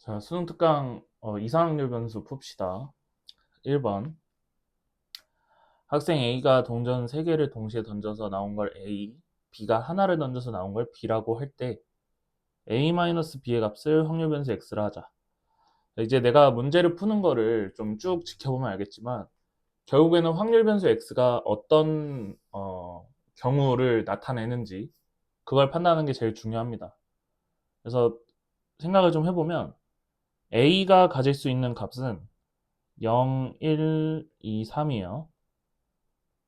자, 수능 특강 이상확률 변수 풉시다. 1번. 학생 A가 동전 3개를 동시에 던져서 나온 걸 A, B가 하나를 던져서 나온 걸 B라고 할 때 A-B의 값을 확률 변수 X라 하자. 이제 내가 문제를 푸는 거를 좀 쭉 지켜보면 알겠지만 결국에는 확률 변수 X가 어떤 경우를 나타내는지 그걸 판단하는 게 제일 중요합니다. 그래서 생각을 좀 해보면 A가 가질 수 있는 값은 0, 1, 2, 3이에요.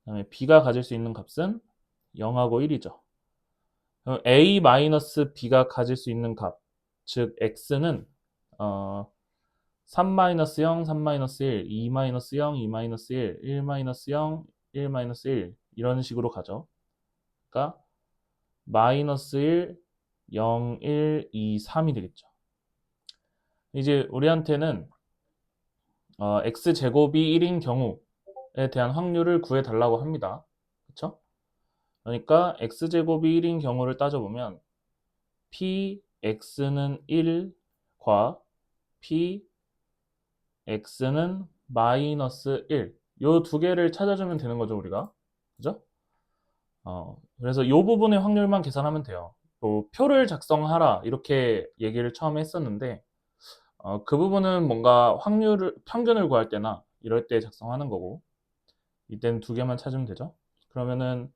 그다음에 B가 가질 수 있는 값은 0하고 1이죠. A-B가 가질 수 있는 값, 즉 X는 3-0, 3-1, 2-0, 2-1, 1-0, 1-1 이런 식으로 가죠. 그러니까 마이너스 1, 0, 1, 2, 3이 되겠죠. 이제 우리한테는 X제곱이 1인 경우에 대한 확률을 구해달라고 합니다. 그렇죠? 그러니까 x제곱이 1인 경우를 따져보면 px는 1과 px는 마이너스 1 요 두 개를 찾아주면 되는 거죠 우리가. 그죠? 그래서 이 부분의 확률만 계산하면 돼요. 또 표를 작성하라 이렇게 얘기를 처음에 했었는데 그 부분은 뭔가 확률을 평균을 구할 때나 이럴 때 작성하는 거고 이때는 두 개만 찾으면 되죠. 그러면은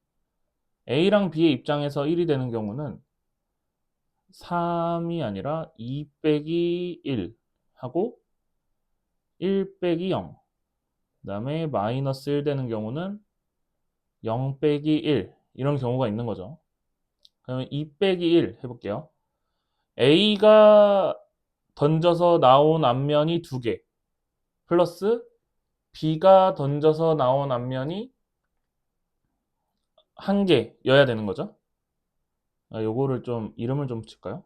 A랑 B의 입장에서 1이 되는 경우는 3이 아니라 2 빼기 1 하고 1 빼기 0. 그 다음에 마이너스 1 되는 경우는 0 빼기 1. 이런 경우가 있는 거죠. 그러면 2 빼기 1 해볼게요. A가 던져서 나온 앞면이 2개. 플러스 B가 던져서 나온 앞면이 1개여야 되는 거죠. 요거를 좀, 이름을 좀 붙일까요?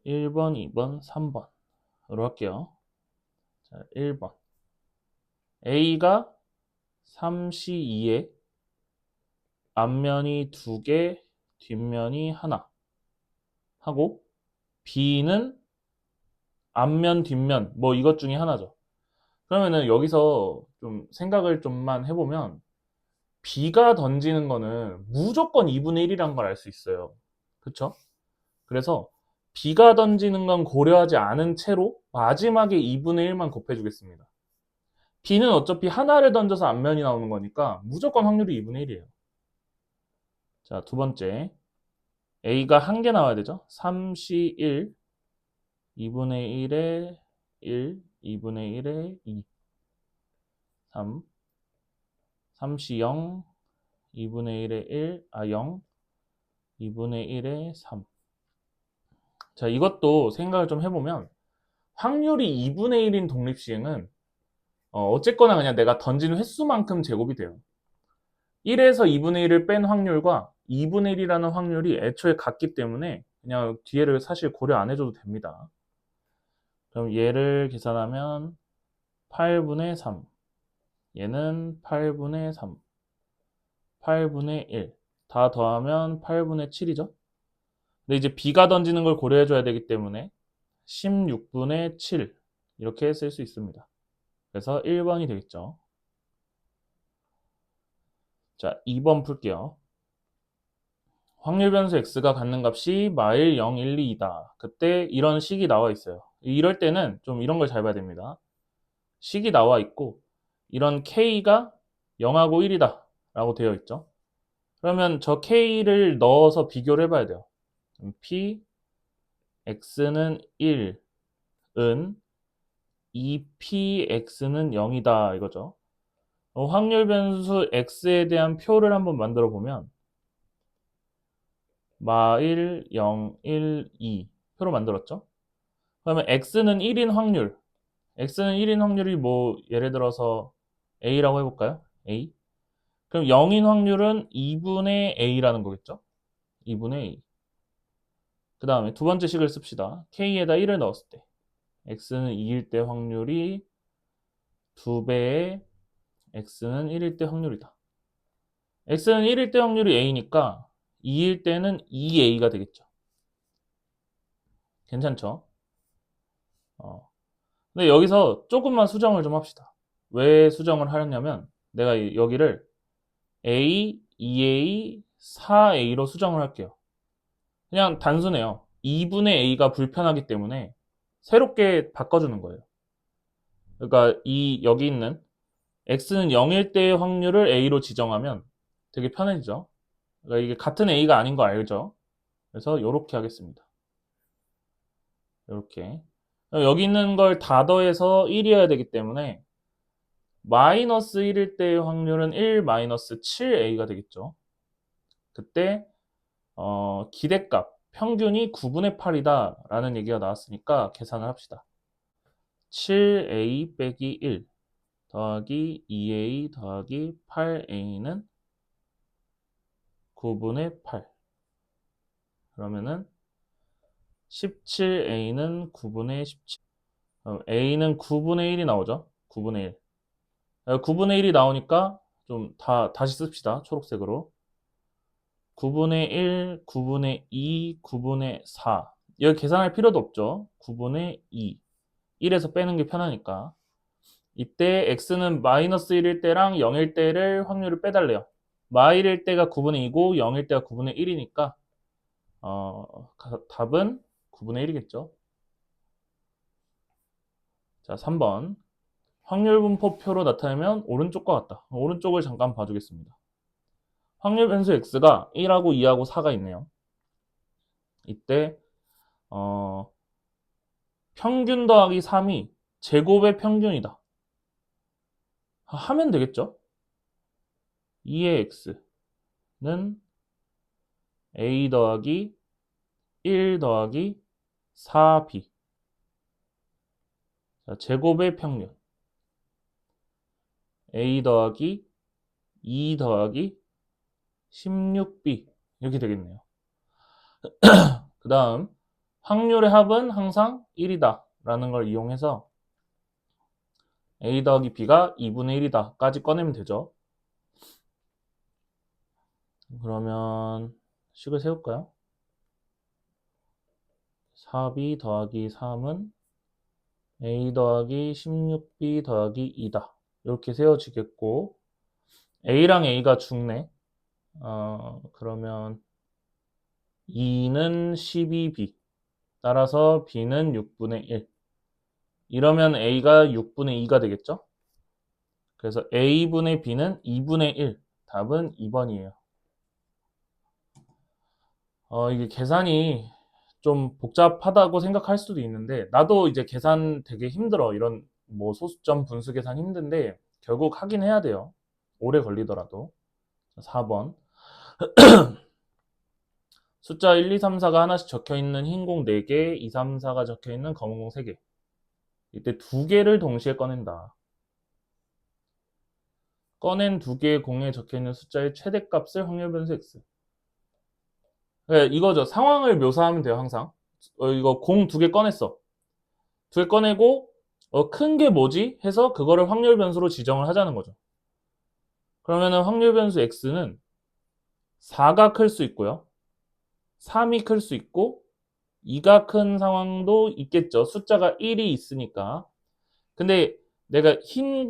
1번, 2번, 3번으로 할게요. 자, 1번. A가 3C2에 앞면이 2개, 뒷면이 하나 하고 B는 앞면, 뒷면 뭐 이것 중에 하나죠. 그러면은 여기서 좀 생각을 좀만 해보면 B가 던지는 거는 무조건 2분의 1이란 걸 알 수 있어요. 그쵸? 그래서 B가 던지는 건 고려하지 않은 채로 마지막에 2분의 1만 곱해주겠습니다. B는 어차피 하나를 던져서 앞면이 나오는 거니까 무조건 확률이 2분의 1이에요. 자, 두 번째. A가 한 개 나와야 되죠. 3C1, 2분의 1에 1, 2분의 1에 2, 3, 3C 0, 2분의 1에 1, 0, 2분의 1에 3. 자, 이것도 생각을 좀 해보면 확률이 2분의 1인 독립시행은 어쨌거나 그냥 내가 던지는 횟수만큼 제곱이 돼요. 1에서 2분의 1을 뺀 확률과 2분의 1이라는 확률이 애초에 같기 때문에 그냥 뒤에를 사실 고려 안 해줘도 됩니다. 그럼 얘를 계산하면 8분의 3, 얘는 8분의 3, 8분의 1. 다 더하면 8분의 7이죠? 근데 이제 B가 던지는 걸 고려해줘야 되기 때문에 16분의 7 이렇게 쓸 수 있습니다. 그래서 1번이 되겠죠. 자, 2번 풀게요. 확률 변수 x가 갖는 값이 마일 0, 1, 2이다. 그때 이런 식이 나와 있어요. 이럴 때는 좀 이런 걸 잘 봐야 됩니다. 식이 나와 있고 이런 k가 0하고 1이다 라고 되어 있죠. 그러면 저 k를 넣어서 비교를 해봐야 돼요. p x는 1은 2px는 0이다 이거죠. 확률 변수 x에 대한 표를 한번 만들어 보면 마1, 0, 1, 2 표로 만들었죠. 그러면 x는 1인 확률 x는 1인 확률이 뭐 예를 들어서 a라고 해볼까요? a. 그럼 0인 확률은 2분의 a라는 거겠죠. 2분의 a. 그 다음에 두 번째 식을 씁시다. k에다 1을 넣었을 때 x는 2일 때 확률이 2배의 x는 1일 때 확률이다. x는 1일 때 확률이 a니까 2일 때는 2a가 되겠죠. 괜찮죠? 근데 여기서 조금만 수정을 좀 합시다. 왜 수정을 하려냐면 내가 여기를 A, 2A, 4A로 수정을 할게요. 그냥 단순해요. 2분의 A가 불편하기 때문에 새롭게 바꿔주는 거예요. 그러니까 여기 있는 X는 0일 때의 확률을 A로 지정하면 되게 편해지죠. 그러니까 이게 같은 A가 아닌 거 알죠? 그래서 이렇게 하겠습니다. 이렇게. 여기 있는 걸 다 더해서 1이어야 되기 때문에 마이너스 1일 때의 확률은 1 마이너스 7A가 되겠죠. 그때 기대값, 평균이 9분의 8이다 라는 얘기가 나왔으니까 계산을 합시다. 7A 빼기 1 더하기 2A 더하기 8A는 9분의 8. 그러면은 17A는 9분의 17. A는 9분의 1이 나오죠. 9분의 1. 9분의 1이 나오니까 좀 다시 씁시다. 초록색으로. 9분의 1, 9분의 2, 9분의 4. 여기 계산할 필요도 없죠. 9분의 2. 1에서 빼는 게 편하니까. 이때 x는 마이너스 1일 때랑 0일 때를 확률을 빼달래요. 마일일 때가 9분의 2고 0일 때가 9분의 1이니까 답은 9분의 1이겠죠. 자, 3번. 확률 분포표로 나타내면 오른쪽과 같다. 오른쪽을 잠깐 봐주겠습니다. 확률 변수 x가 1하고 2하고 4가 있네요. 이때 평균 더하기 3이 제곱의 평균이다. 하면 되겠죠? 2의 x는 a 더하기 1 더하기 4b. 자, 제곱의 평균. a 더하기 2 더하기 16b. 이렇게 되겠네요. 그 다음, 확률의 합은 항상 1이다. 라는 걸 이용해서 a 더하기 b가 2분의 1이다. 까지 꺼내면 되죠. 그러면 식을 세울까요? 4b 더하기 3은 a 더하기 16b 더하기 2다. 이렇게 세워지겠고 a랑 a가 중네. 그러면 2는 12b. 따라서 b는 6분의 1. 이러면 a가 6분의 2가 되겠죠? 그래서 a분의 b는 2분의 1. 답은 2번이에요. 이게 계산이 좀 복잡하다고 생각할 수도 있는데 나도 이제 계산 되게 힘들어. 이런 뭐 소수점 분수 계산 힘든데 결국 하긴 해야 돼요. 오래 걸리더라도. 4번. 숫자 1, 2, 3, 4가 하나씩 적혀있는 흰 공 4개, 2, 3, 4가 적혀있는 검은 공 3개. 이때 2개를 동시에 꺼낸다. 꺼낸 2개의 공에 적혀있는 숫자의 최대값을 확률 변수 x. 네, 이거죠. 상황을 묘사하면 돼요, 항상. 이거 공 2개 꺼냈어. 2개 꺼내고 큰 게 뭐지? 해서 그거를 확률 변수로 지정을 하자는 거죠. 그러면은 확률 변수 x는 4가 클 수 있고요. 3이 클 수 있고 2가 큰 상황도 있겠죠. 숫자가 1이 있으니까. 근데 내가 흰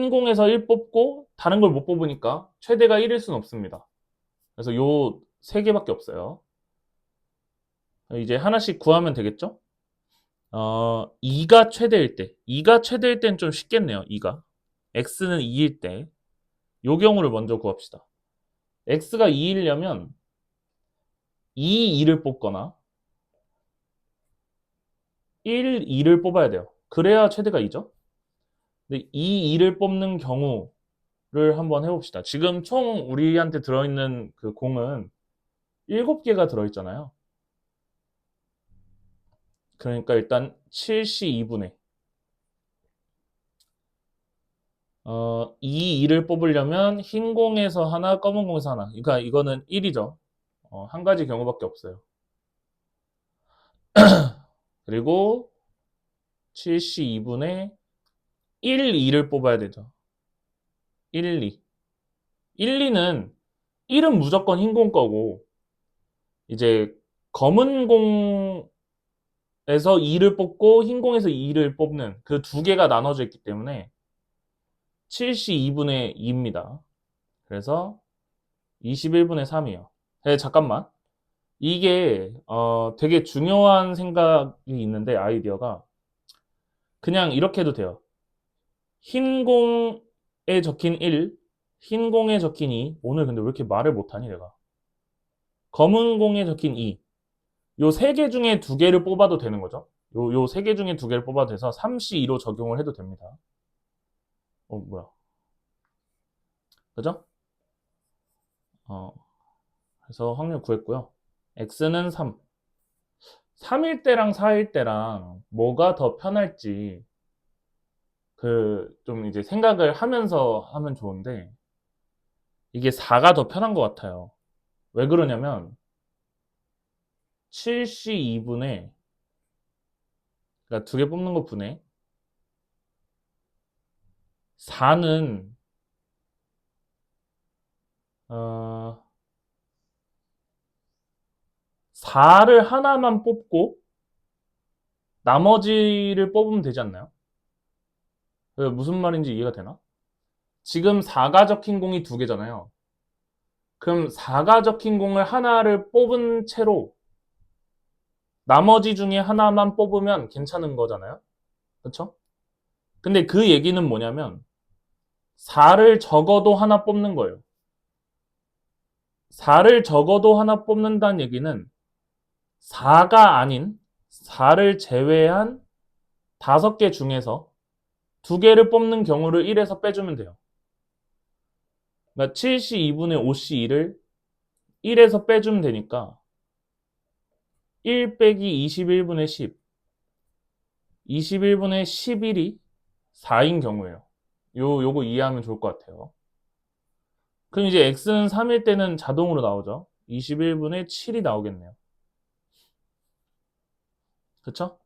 공에서 1 뽑고 다른 걸 못 뽑으니까 최대가 1일 수는 없습니다. 그래서 요 3개밖에 없어요. 이제 하나씩 구하면 되겠죠? 2가 최대일 때. 2가 최대일 땐 좀 쉽겠네요. 2가. x는 2일 때. 요 경우를 먼저 구합시다. x가 2이려면 2, 2를 뽑거나 1, 2를 뽑아야 돼요. 그래야 최대가 2죠. 근데 2, 2를 뽑는 경우를 한번 해봅시다. 지금 총 우리한테 들어있는 그 공은 7개가 들어있잖아요. 그러니까 일단 7시 2분의 2, 2를 뽑으려면 흰 공에서 하나, 검은 공에서 하나. 그러니까 이거는 1이죠. 한 가지 경우밖에 없어요. 그리고 7시 2분의 1, 2를 뽑아야 되죠. 1, 2. 1, 2는 1은 무조건 흰 공 거고 이제 검은 공 2를 뽑고 흰 공에서 2를 뽑는 그 두 개가 나눠져 있기 때문에 7시 2분의 2입니다. 그래서 21분의 3이에요. 잠깐만. 이게 되게 중요한 생각이 있는데 아이디어가 그냥 이렇게 해도 돼요. 흰 공에 적힌 1, 흰 공에 적힌 2. 오늘 근데 왜 이렇게 말을 못하니 내가. 검은 공에 적힌 2. 요 세 개 중에 두 개를 뽑아도 되는 거죠. 요 세 개 중에 두 개를 뽑아도 돼서 3C2로 적용을 해도 됩니다. 뭐야. 그죠? 그래서 확률 구했고요. X는 3. 3일 때랑 4일 때랑 뭐가 더 편할지 좀 이제 생각을 하면서 하면 좋은데 이게 4가 더 편한 것 같아요. 왜 그러냐면 7C 2분의 그러니까 두 개 뽑는 거 분의 4는 4를 하나만 뽑고 나머지를 뽑으면 되지 않나요? 무슨 말인지 이해가 되나? 지금 4가 적힌 공이 두 개잖아요. 그럼 4가 적힌 공을 하나를 뽑은 채로 나머지 중에 하나만 뽑으면 괜찮은 거잖아요. 그렇죠? 근데 그 얘기는 뭐냐면 4를 적어도 하나 뽑는 거예요. 4를 적어도 하나 뽑는다는 얘기는 4가 아닌 4를 제외한 5개 중에서 2개를 뽑는 경우를 1에서 빼주면 돼요. 그러니까 7C 2분의 5C2를 1에서 빼주면 되니까 1 빼기 21분의 10 21분의 11이 4인 경우예요. 요거 이해하면 좋을 것 같아요. 그럼 이제 x는 3일 때는 자동으로 나오죠. 21분의 7이 나오겠네요. 그쵸?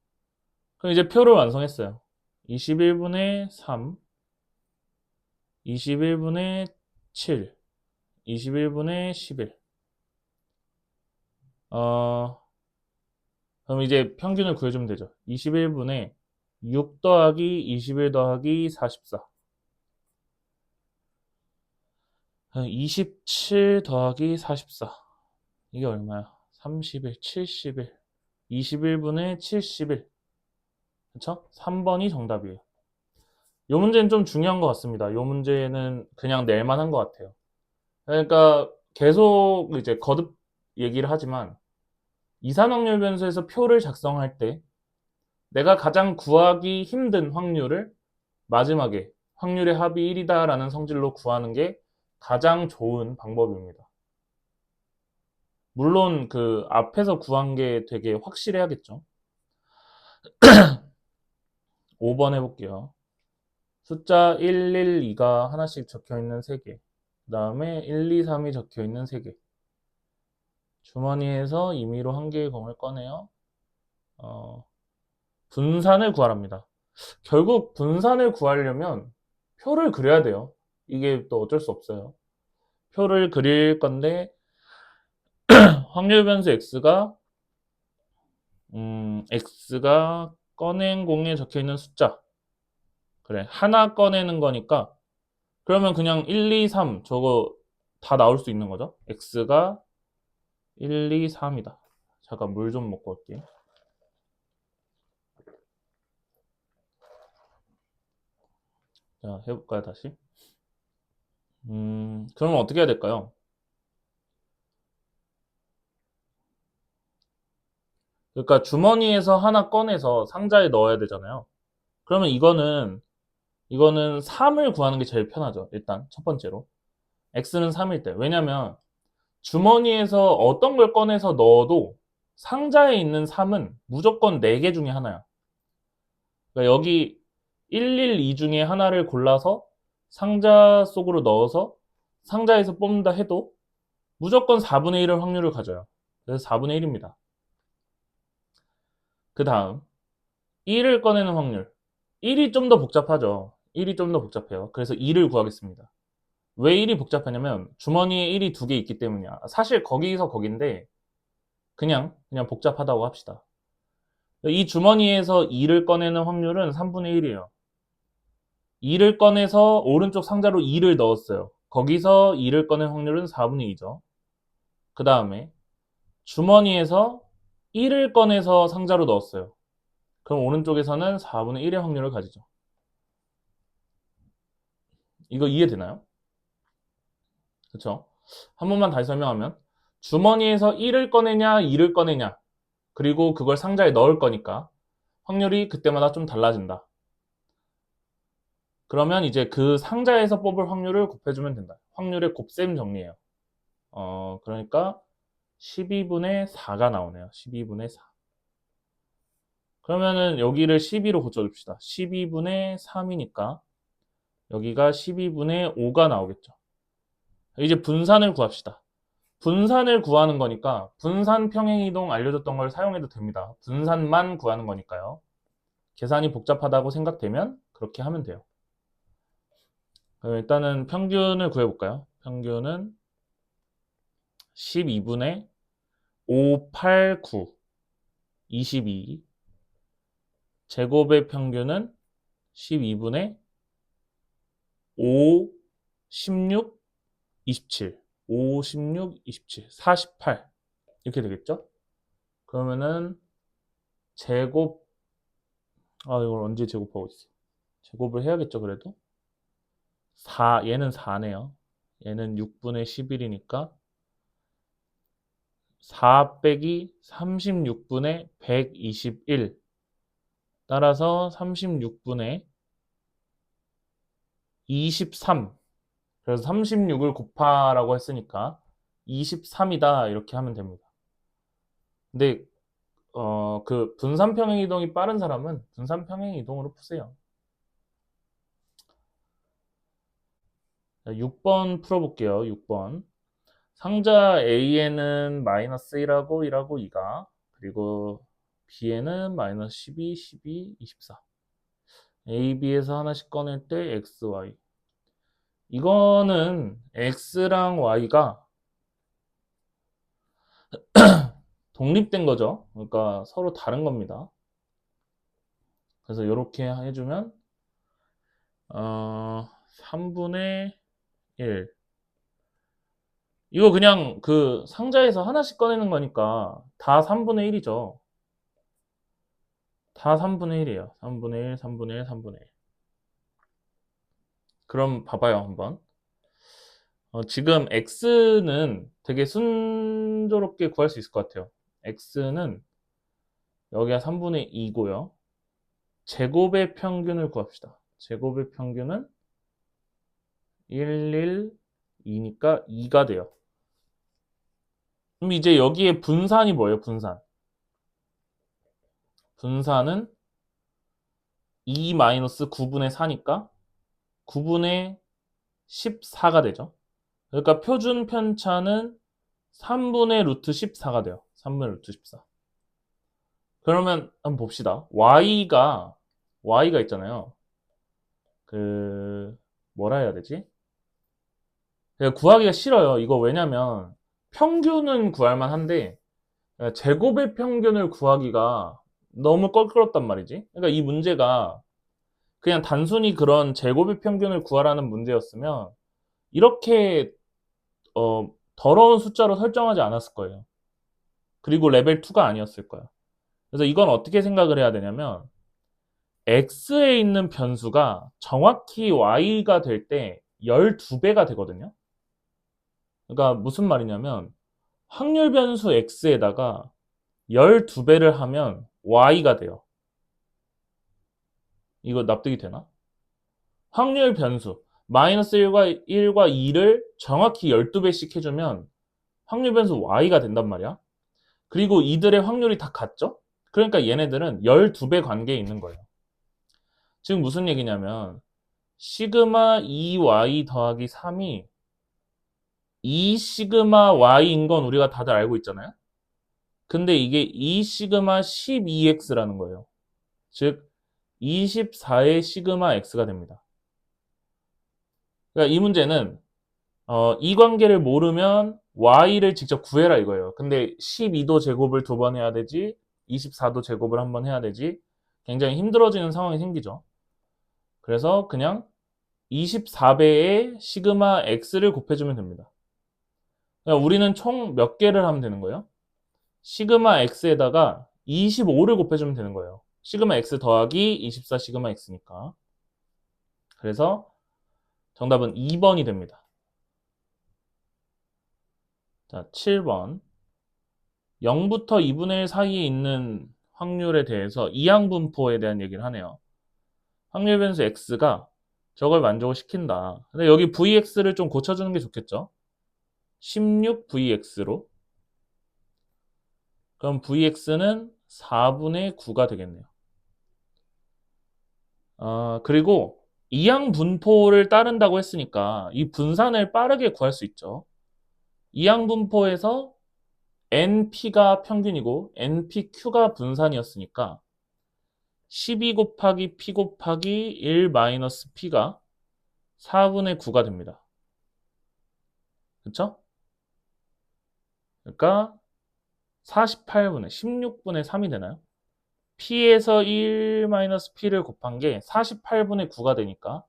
그럼 이제 표를 완성했어요. 21분의 3, 21분의 7, 21분의 11. 그럼 이제 평균을 구해주면 되죠. 21분의 6 더하기 21 더하기 44. 27 더하기 44. 이게 얼마야? 30일, 70일. 21분의 71. 그쵸? 3번이 정답이에요. 요 문제는 좀 중요한 것 같습니다. 요 문제는 그냥 낼만한 것 같아요. 그러니까 계속 이제 거듭 얘기를 하지만 이산확률 변수에서 표를 작성할 때 내가 가장 구하기 힘든 확률을 마지막에 확률의 합이 1이다 라는 성질로 구하는 게 가장 좋은 방법입니다. 물론 그 앞에서 구한 게 되게 확실해야겠죠. 5번 해볼게요. 숫자 112가 하나씩 적혀있는 3개. 그 다음에 1, 2, 3이 적혀있는 3개. 주머니에서 임의로 한 개의 공을 꺼내요. 분산을 구하랍니다. 결국 분산을 구하려면 표를 그려야 돼요. 이게 또 어쩔 수 없어요. 표를 그릴 건데 확률 변수 x가 꺼낸 공에 적혀있는 숫자. 그래, 하나 꺼내는 거니까 그러면 그냥 1, 2, 3 저거 다 나올 수 있는 거죠. x가 1, 2, 3이다. 잠깐 물 좀 먹고 올게. 자, 해볼까요, 다시? 그러면 어떻게 해야 될까요? 그러니까 주머니에서 하나 꺼내서 상자에 넣어야 되잖아요. 그러면 이거는 3을 구하는 게 제일 편하죠. 일단 첫 번째로. x는 3일 때. 왜냐면 주머니에서 어떤 걸 꺼내서 넣어도 상자에 있는 3은 무조건 4개 중에 하나야. 그러니까 여기 112 중에 하나를 골라서 상자 속으로 넣어서 상자에서 뽑는다 해도 무조건 4분의 1의 확률을 가져요. 그래서 4분의 1입니다. 그 다음 1을 꺼내는 확률. 1이 좀 더 복잡하죠. 1이 좀 더 복잡해요. 그래서 2를 구하겠습니다. 왜 1이 복잡하냐면 주머니에 1이 2개 있기 때문이야. 사실 거기서 거긴데 그냥 복잡하다고 합시다. 이 주머니에서 2를 꺼내는 확률은 3분의 1이에요. 2를 꺼내서 오른쪽 상자로 2를 넣었어요. 거기서 2를 꺼낸 확률은 4분의 2죠. 그 다음에 주머니에서 1을 꺼내서 상자로 넣었어요. 그럼 오른쪽에서는 4분의 1의 확률을 가지죠. 이거 이해되나요? 그쵸? 한 번만 다시 설명하면 주머니에서 1을 꺼내냐 2를 꺼내냐 그리고 그걸 상자에 넣을 거니까 확률이 그때마다 좀 달라진다. 그러면 이제 그 상자에서 뽑을 확률을 곱해주면 된다. 확률의 곱셈 정리예요. 그러니까 12분의 4가 나오네요. 12분의 4. 그러면은 여기를 12로 고쳐줍시다. 12분의 3이니까 여기가 12분의 5가 나오겠죠. 이제 분산을 구합시다. 분산을 구하는 거니까 분산 평행이동 알려줬던 걸 사용해도 됩니다. 분산만 구하는 거니까요. 계산이 복잡하다고 생각되면 그렇게 하면 돼요. 그럼 일단은 평균을 구해볼까요? 평균은 12분의 5, 8, 9, 22. 제곱의 평균은 12분의 5, 16, 27. 5, 16, 27. 48. 이렇게 되겠죠? 그러면은 제곱, 이걸 언제 제곱하고 있어? 제곱을 해야겠죠, 그래도? 얘는 4네요. 얘는 6분의 11이니까 4 빼기 36분의 121. 따라서 36분의 23. 그래서 36을 곱하라고 했으니까 23이다 이렇게 하면 됩니다. 근데 그 분산평행 이동이 빠른 사람은 분산평행 이동으로 푸세요. 6번 풀어볼게요. 6번. 상자 A에는 마이너스 1하고 1하고 2가 그리고 B에는 마이너스 12, 12, 24. A, B에서 하나씩 꺼낼 때 X, Y. 이거는 X랑 Y가 독립된 거죠. 그러니까 서로 다른 겁니다. 그래서 이렇게 해주면 3분의 1. 이거 그냥 그 상자에서 하나씩 꺼내는 거니까 다 3분의 1이죠. 다 3분의 1이에요. 3분의 1, 3분의 1, 3분의 1. 그럼 봐봐요, 한번. 지금 x는 되게 순조롭게 구할 수 있을 것 같아요. x는 여기가 3분의 2고요. 제곱의 평균을 구합시다. 제곱의 평균은 1, 1, 2니까 2가 돼요. 그럼 이제 여기에 분산이 뭐예요? 분산. 분산은 2-9분의 4니까 9분의 14가 되죠. 그러니까 표준 편차는 3분의 루트 14가 돼요. 3분의 루트 14. 그러면 한번 봅시다. y가 있잖아요. 뭐라 해야 되지? 구하기가 싫어요. 이거 왜냐면 평균은 구할 만한데 제곱의 평균을 구하기가 너무 껄끄럽단 말이지. 그러니까 이 문제가 그냥 단순히 그런 제곱의 평균을 구하라는 문제였으면 이렇게 더러운 숫자로 설정하지 않았을 거예요. 그리고 레벨 2가 아니었을 거예요. 그래서 이건 어떻게 생각을 해야 되냐면 x에 있는 변수가 정확히 y가 될 때 12배가 되거든요. 그러니까 무슨 말이냐면 확률 변수 x에다가 12배를 하면 y가 돼요. 이거 납득이 되나? 확률 변수 마이너스 1과 2를 정확히 12배씩 해주면 확률 변수 y가 된단 말이야. 그리고 이들의 확률이 다 같죠? 그러니까 얘네들은 12배 관계에 있는 거예요. 지금 무슨 얘기냐면 시그마 2y 더하기 3이 2 시그마 y인 건 우리가 다들 알고 있잖아요. 근데 이게 2 시그마 12x라는 거예요. 즉 24의 시그마 x가 됩니다. 그러니까 이 문제는 이 관계를 모르면 y를 직접 구해라 이거예요. 근데 12도 제곱을 두 번 해야 되지 24도 제곱을 한번 해야 되지 굉장히 힘들어지는 상황이 생기죠. 그래서 그냥 24배의 시그마 x를 곱해주면 됩니다. 그러니까 우리는 총 몇 개를 하면 되는 거예요? 시그마 x에다가 25를 곱해주면 되는 거예요. 시그마 x 더하기 24 시그마 x니까. 그래서 정답은 2번이 됩니다. 자, 7번. 0부터 2분의 1 사이에 있는 확률에 대해서 이항분포에 대한 얘기를 하네요. 확률 변수 x가 저걸 만족을 시킨다. 근데 여기 vx를 좀 고쳐주는 게 좋겠죠? 16vx로. 그럼 vx는 4분의 9가 되겠네요. 그리고 이항분포를 따른다고 했으니까 이 분산을 빠르게 구할 수 있죠. 이항분포에서 np가 평균이고 npq가 분산이었으니까 12 곱하기 p 곱하기 1 마이너스 p가 4분의 9가 됩니다. 그쵸? 그러니까 48분의 16분의 3이 되나요? p에서 1 마이너스 p를 곱한 게 48분의 9가 되니까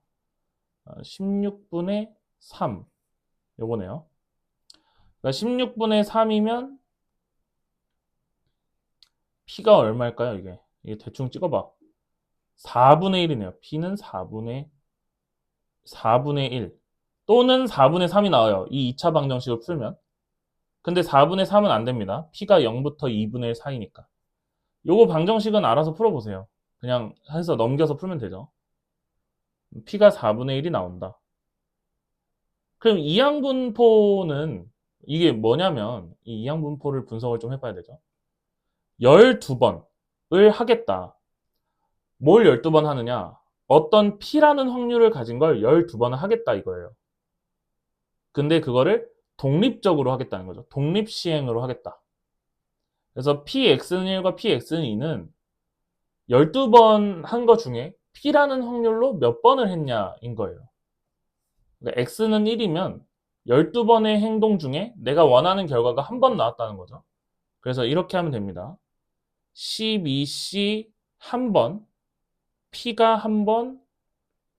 16분의 3 요거네요. 그러니까 16분의 3이면 p가 얼마일까요? 이게 대충 찍어봐. 4분의 1이네요. p는 4분의 1 또는 4분의 3이 나와요. 이 2차 방정식을 풀면. 근데 4분의 3은 안 됩니다. p가 0부터 2분의 1 사이니까. 요거 방정식은 알아서 풀어보세요. 그냥 해서 넘겨서 풀면 되죠. p가 4분의 1이 나온다. 그럼 이항분포는 이게 뭐냐면 이 이항분포를 분석을 좀 해봐야 되죠. 12번을 하겠다. 뭘 12번 하느냐? 어떤 p라는 확률을 가진 걸 12번을 하겠다 이거예요. 근데 그거를 독립적으로 하겠다는 거죠. 독립시행으로 하겠다. 그래서 px는 1과 px는 2는 12번 한 거 중에 p라는 확률로 몇 번을 했냐인 거예요. 그러니까 x는 1이면 12번의 행동 중에 내가 원하는 결과가 한 번 나왔다는 거죠. 그래서 이렇게 하면 됩니다. 12c 한 번, p가 한 번,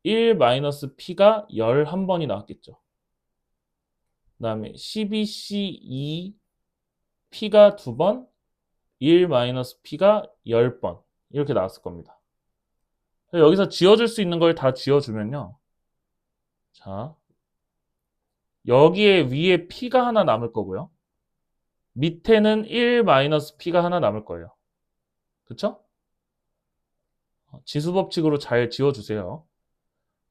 1-p가 11번이 나왔겠죠. 그 다음에 12c 2, p가 2번, 1-p가 10번 이렇게 나왔을 겁니다. 여기서 지워줄 수 있는 걸 다 지워주면요. 자, 여기에 위에 p가 하나 남을 거고요. 밑에는 1-p가 하나 남을 거예요. 그쵸? 지수법칙으로 잘 지워주세요.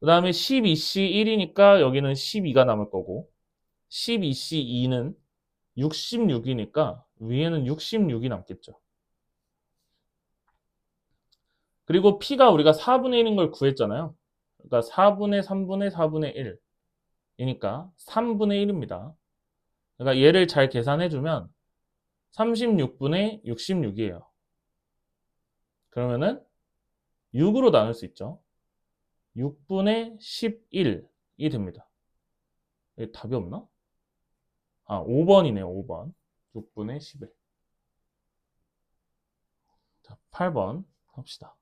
그 다음에 12c 1이니까 여기는 12가 남을 거고 12c 2는 66이니까 위에는 66이 남겠죠. 그리고 p가 우리가 4분의 1인 걸 구했잖아요. 그러니까 4분의 3분의 4분의 1이니까 3분의 1입니다. 그러니까 얘를 잘 계산해주면 36분의 66이에요. 그러면은 6으로 나눌 수 있죠. 6분의 11이 됩니다. 답이 없나? 5번이네요. 5번. 6분의 11. 자, 8번 합시다.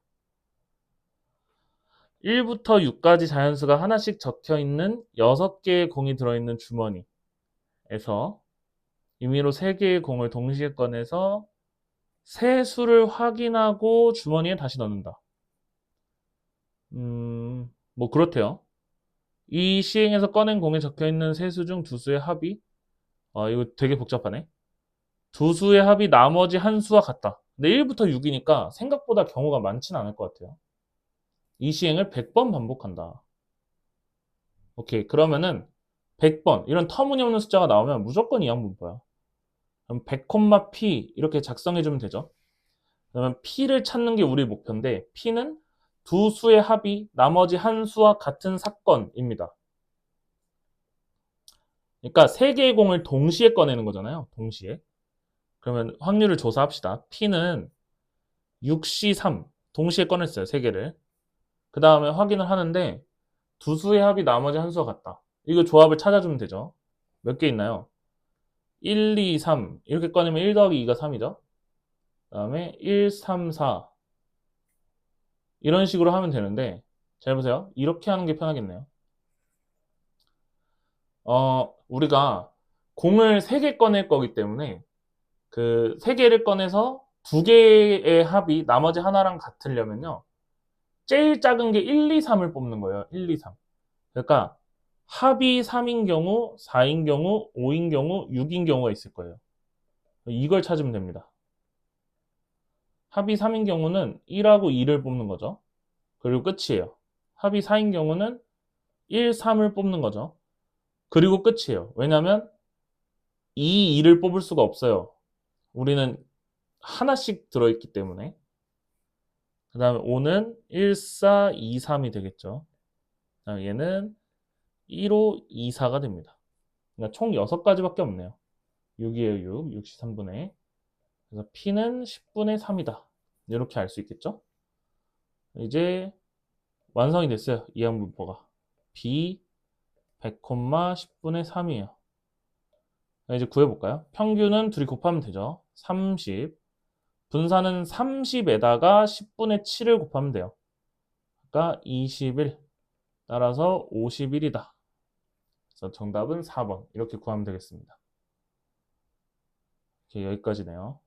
1부터 6까지 자연수가 하나씩 적혀있는 6개의 공이 들어있는 주머니에서 임의로 3개의 공을 동시에 꺼내서 세 수를 확인하고 주머니에 다시 넣는다. 뭐 그렇대요. 이 시행에서 꺼낸 공에 적혀있는 세 수 중 두 수의 합이 이거 되게 복잡하네. 두 수의 합이 나머지 한 수와 같다. 근데 1부터 6이니까 생각보다 경우가 많지는 않을 것 같아요. 이 시행을 100번 반복한다. 오케이. 그러면은 100번 이런 터무니없는 숫자가 나오면 무조건 이항분포야. 그럼 100, p 이렇게 작성해주면 되죠. 그러면 p를 찾는 게 우리 목표인데 p는 두 수의 합이 나머지 한 수와 같은 사건입니다. 그러니까 세 개의 공을 동시에 꺼내는 거잖아요. 동시에. 그러면 확률을 조사합시다. p는 6c3 동시에 꺼냈어요. 세 개를. 그 다음에 확인을 하는데 두 수의 합이 나머지 한 수와 같다. 이거 조합을 찾아주면 되죠. 몇 개 있나요? 1, 2, 3 이렇게 꺼내면 1 더하기 2가 3이죠. 다음에 1, 3, 4 이런 식으로 하면 되는데 잘 보세요. 이렇게 하는 게 편하겠네요. 우리가 공을 3개 꺼낼 거기 때문에 그 3개를 꺼내서 2개의 합이 나머지 하나랑 같으려면요. 제일 작은 게 1, 2, 3을 뽑는 거예요. 1, 2, 3. 그러니까 합이 3인 경우, 4인 경우, 5인 경우, 6인 경우가 있을 거예요. 이걸 찾으면 됩니다. 합이 3인 경우는 1하고 2를 뽑는 거죠. 그리고 끝이에요. 합이 4인 경우는 1, 3을 뽑는 거죠. 그리고 끝이에요. 왜냐면 2, 2를 뽑을 수가 없어요. 우리는 하나씩 들어있기 때문에. 그 다음에 5는 1, 4, 2, 3이 되겠죠. 그다음에 얘는 1, 5, 2, 4가 됩니다. 그러니까 총 6가지밖에 없네요. 6이에요, 6. 6시 3분의. 그래서 P는 10분의 3이다. 이렇게 알 수 있겠죠? 이제 완성이 됐어요. 이항분포가. B 100, 10분의 3이에요. 이제 구해볼까요? 평균은 둘이 곱하면 되죠. 30. 분산은 30에다가 10분의 7을 곱하면 돼요. 그러니까 21. 따라서 51이다. 그래서 정답은 4번. 이렇게 구하면 되겠습니다. 이렇게 여기까지네요.